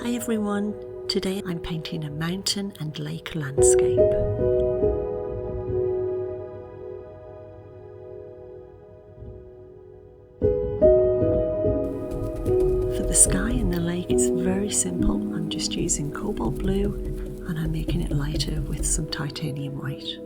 Hi everyone, today I'm painting a mountain and lake landscape. For the sky and the lake it's very simple. I'm just using cobalt blue and I'm making it lighter with some titanium white.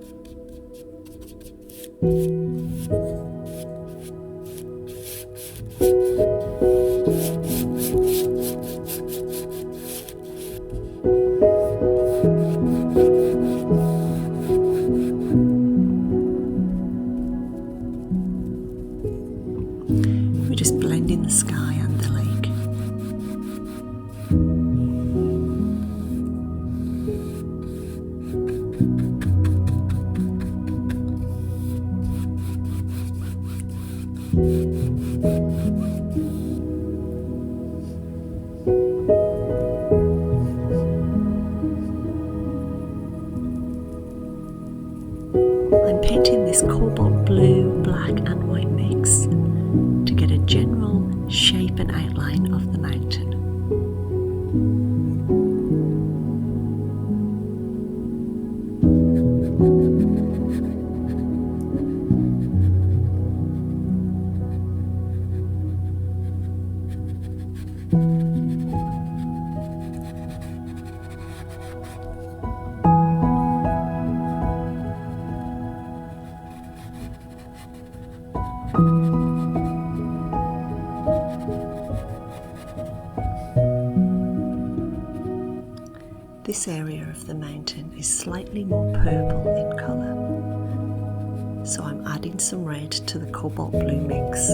We're just blending the sky and the lake. I'm painting this cobalt blue, black and white mix to get a general shape and outline of the mountain. This area of the mountain is slightly more purple in colour, so I'm adding some red to the cobalt blue mix.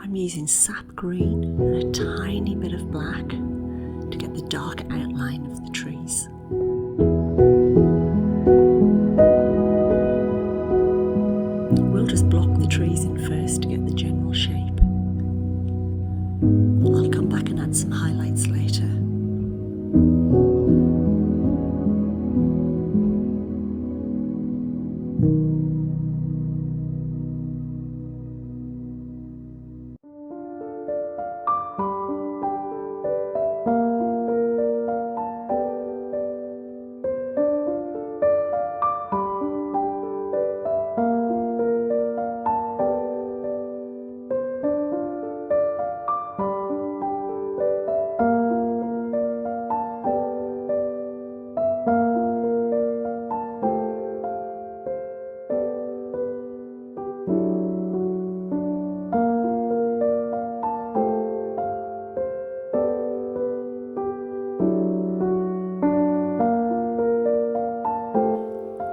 I'm using sap green and a tiny bit of black to get the dark outline of the trees. We'll just block the trees in first to get the general shape. I'll come back and add some highlights later.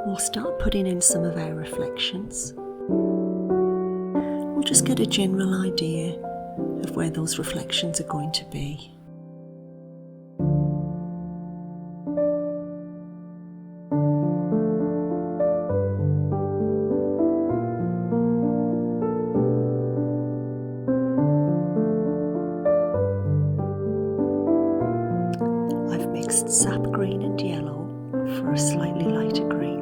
We'll start putting in some of our reflections. We'll just get a general idea of where those reflections are going to be. I've mixed sap green and yellow for a slightly lighter green.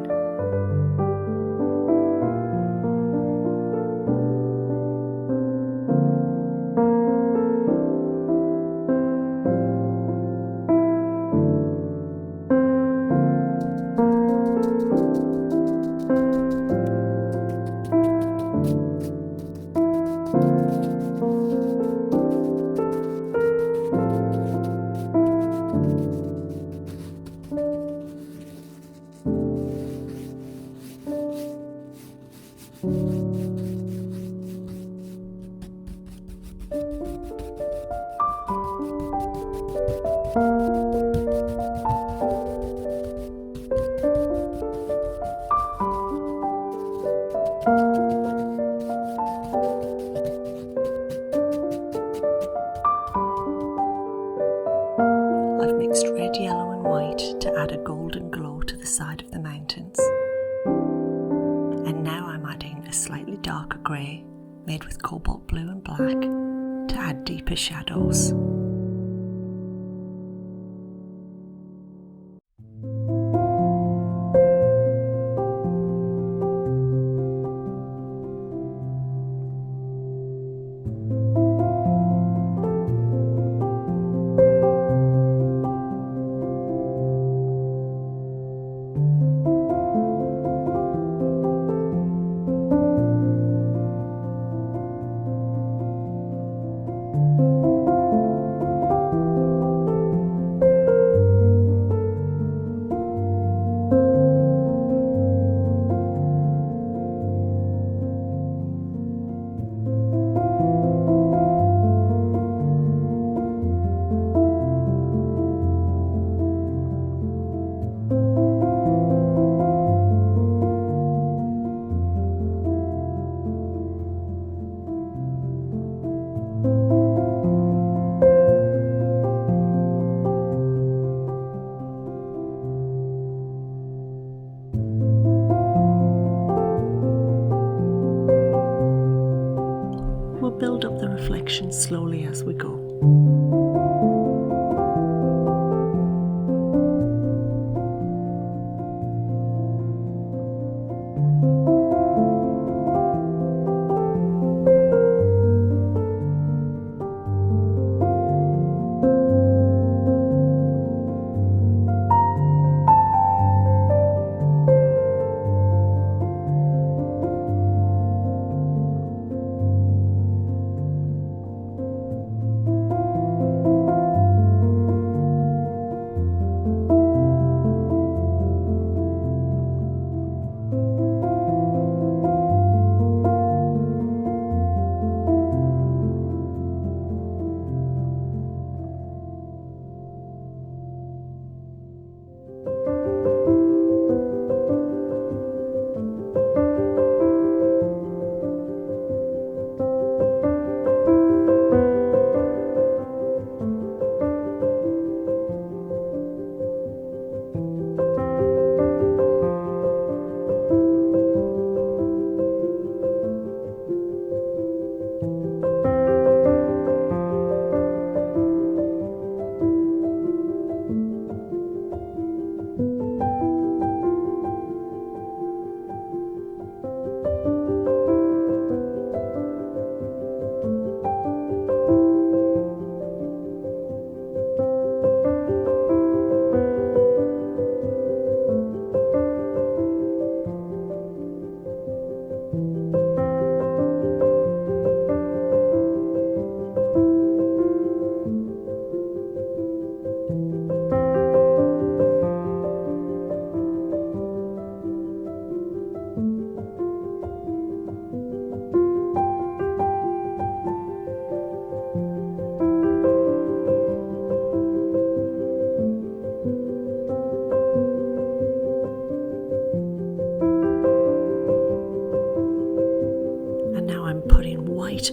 I've mixed red, yellow and white to add a golden glow to the side of the mountains. And now I'm adding a slightly darker grey made with cobalt blue and black to add deeper shadows. build up the reflection slowly as we go.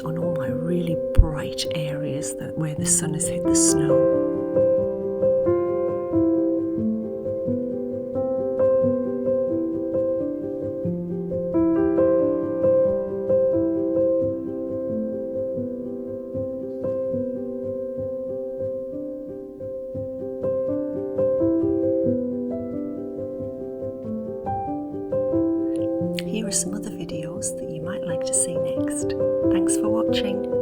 On all my really bright areas where the sun has hit the snow. Here are some other videos that you might like to see next. Thanks for watching.